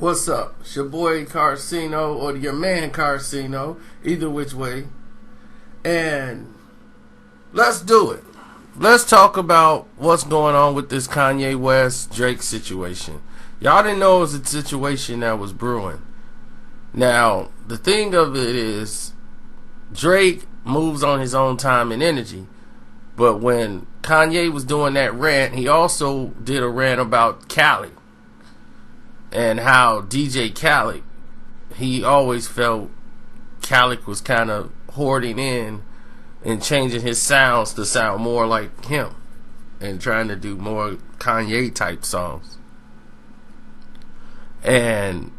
What's up? It's your boy Carcino or your man Carcino, either which way. And let's do it. Let's talk about what's going on with this Kanye West Drake situation. Y'all didn't know it was a situation that was brewing. Now, the thing of it is, Drake moves on his own time and energy. But when Kanye was doing that rant, he also did a rant about Khaled. And how DJ Khaled, he always felt Khaled was kind of hoarding in and changing his sounds to sound more like him and trying to do more Kanye type songs. And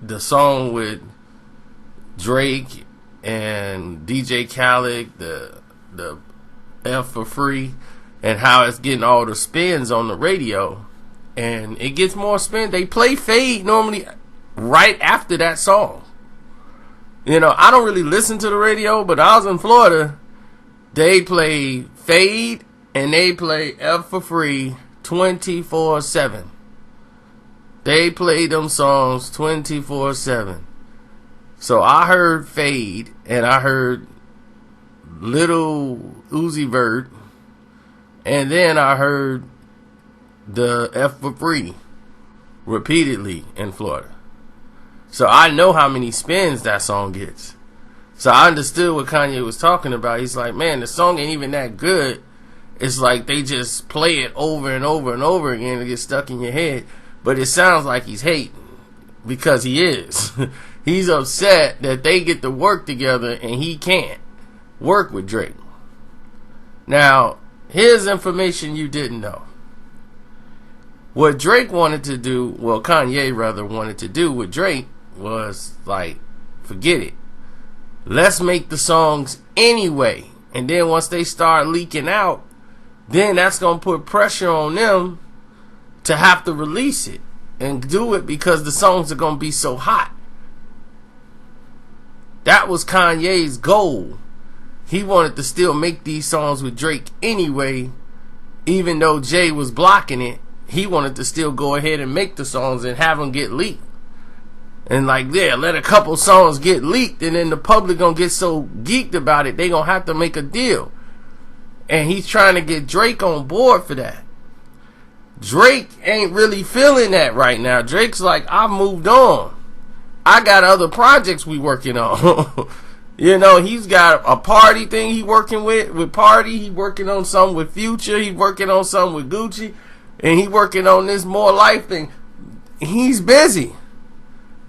the song with Drake and DJ Khaled, the F for Free, and how it's getting all the spins on the radio. And it gets more spin. They play Fade normally right after that song. You know, I don't really listen to the radio, but I was in Florida. They play Fade and they play F for Free 24/7. They play them songs 24/7. So I heard Fade and I heard Little Uzi Vert, and then I heard the F for Free repeatedly in Florida. So I know how many spins that song gets. So I understood what Kanye was talking about. He's like, man, the song ain't even that good. It's like they just play it over and over and over again and get stuck in your head. But it sounds like he's hating, because he is. He's upset that they get to work together and he can't work with Drake. Now, here's information you didn't know. What Drake wanted to do, well, Kanye rather wanted to do with Drake was like, forget it. Let's make the songs anyway. And then once they start leaking out, then that's going to put pressure on them to have to release it and do it because the songs are going to be so hot. That was Kanye's goal. He wanted to still make these songs with Drake anyway, even though Jay was blocking it. He wanted to still go ahead and make the songs and have them get leaked. And like, yeah, let a couple songs get leaked, and then the public gonna get so geeked about it, they gonna have to make a deal. And he's trying to get Drake on board for that. Drake ain't really feeling that right now. Drake's like, I've moved on. I got other projects we working on. You know, he's got a party thing he working with Party. He working on something with Future. He working on something with Gucci. And he working on this More Life thing. He's busy.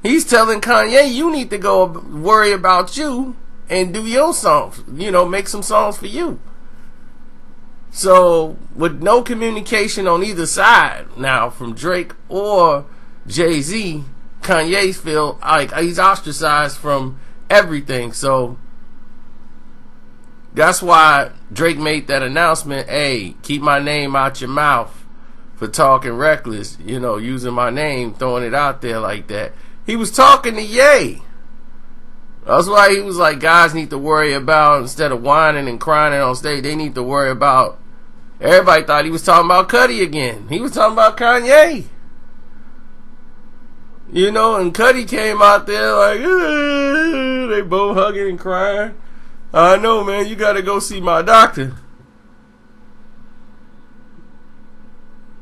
He's telling Kanye, you need to go worry about you and do your songs. You know, make some songs for you. So, with no communication on either side now from Drake or Jay-Z, Kanye feel like he's ostracized from everything. So, that's why Drake made that announcement, hey, keep my name out your mouth for talking reckless, you know, using my name, throwing it out there like that. He was talking to Ye. That's why he was like, guys need to worry about, instead of whining and crying on stage, they need to worry about, everybody thought he was talking about Cudi again. He was talking about Kanye. You know, and Cudi came out there like, they both hugging and crying. I know, man, you gotta go see my doctor.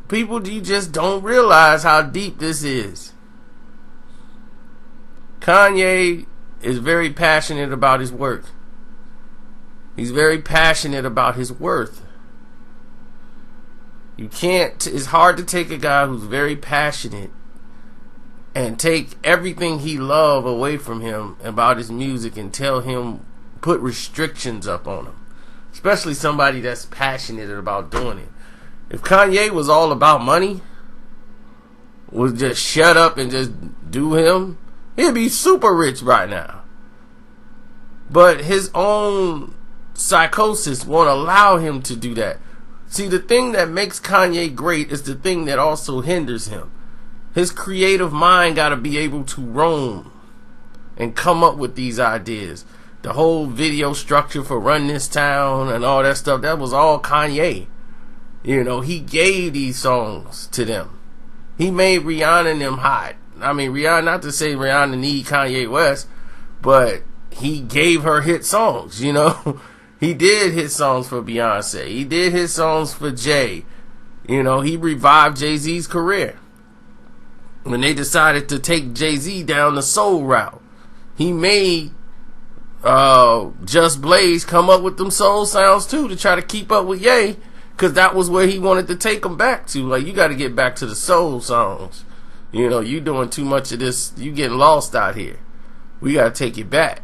People, you just don't realize how deep this is. Kanye is very passionate about his work. He's very passionate about his worth. You can't, it's hard to take a guy who's very passionate and take everything he loves away from him about his music and tell him, put restrictions up on him. Especially somebody that's passionate about doing it. If Kanye was all about money, would just shut up and just do him, he'd be super rich right now. But his own psychosis won't allow him to do that. See, the thing that makes Kanye great is the thing that also hinders him. His creative mind got to be able to roam and come up with these ideas. The whole video structure for Run This Town and all that stuff, that was all Kanye. You know, he gave these songs to them. He made Rihanna and them hot. Rihanna, not to say Rihanna need Kanye West, but he gave her hit songs, you know. He did hit songs for Beyonce. He did hit songs for Jay. You know, he revived Jay-Z's career. When they decided to take Jay-Z down the soul route, he made Just Blaze come up with them soul sounds too to try to keep up with Ye, because that was where he wanted to take them back to. Like, you got to get back to the soul songs. You know, you doing too much of this. You getting lost out here. We got to take it back.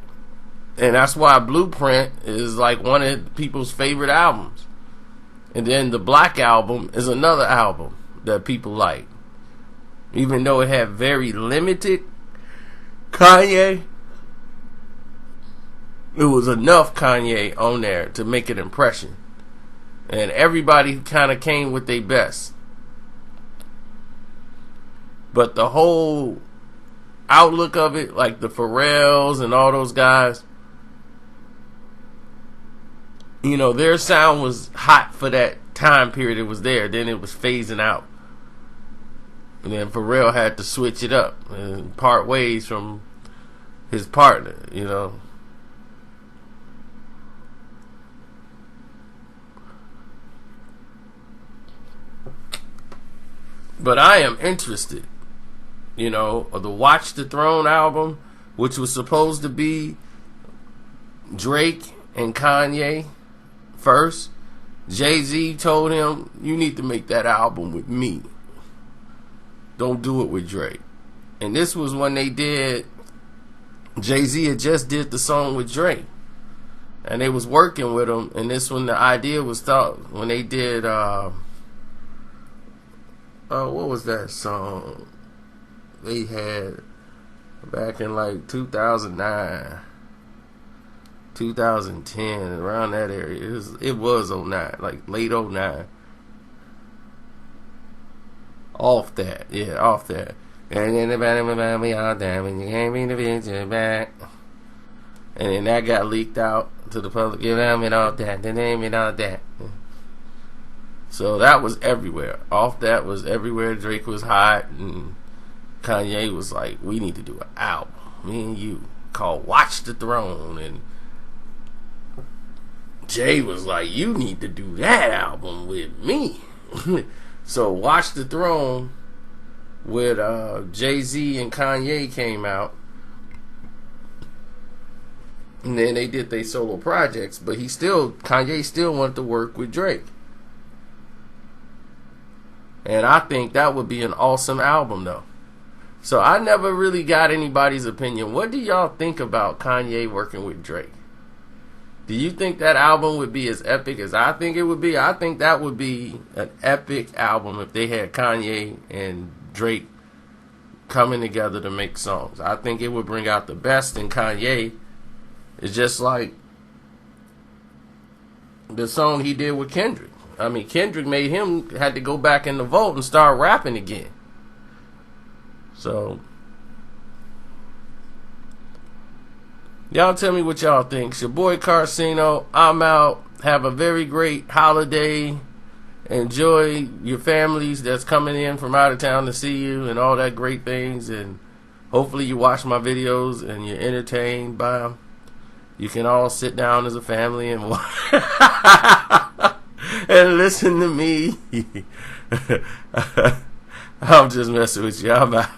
And that's why Blueprint is like one of people's favorite albums. And then the Black Album is another album that people like. Even though it had very limited Kanye, it was enough Kanye on there to make an impression. And everybody kind of came with their best. But the whole outlook of it, like the Pharrells and all those guys, you know, their sound was hot for that time period it was there. Then it was phasing out. And then Pharrell had to switch it up and part ways from his partner, you know. But I am interested, you know, of the Watch the Throne album, which was supposed to be Drake and Kanye first. Jay-Z told him, you need to make that album with me. Don't do it with Drake. And this was when they did, Jay-Z had just did the song with Drake. And they was working with him. And this when the idea was thought, when they did, what was that song they had back in like 2009, 2010, around that area. It was 09, like late 09. Off that. And then about me all damn, and you can't bring the picture back. And then that got leaked out to the public. Give them and all that. The name and all that. So that was everywhere. Off that was everywhere. Drake was hot, and Kanye was like, we need to do an album, me and you, called Watch the Throne. And Jay was like, you need to do that album with me. So Watch the Throne with Jay-Z and Kanye came out. And then they did their solo projects, but Kanye still wanted to work with Drake. And I think that would be an awesome album, though. So I never really got anybody's opinion. What do y'all think about Kanye working with Drake? Do you think that album would be as epic as I think it would be? I think that would be an epic album if they had Kanye and Drake coming together to make songs. I think it would bring out the best in Kanye. It's just like the song he did with Kendrick. I mean, Kendrick made him had to go back in the vault and start rapping again. So, y'all tell me what y'all think. It's your boy Carcino. I'm out. Have a very great holiday. Enjoy your families that's coming in from out of town to see you and all that great things. And hopefully you watch my videos and you're entertained by them. You can all sit down as a family and and listen to me. I'm just messing with you. I'm out.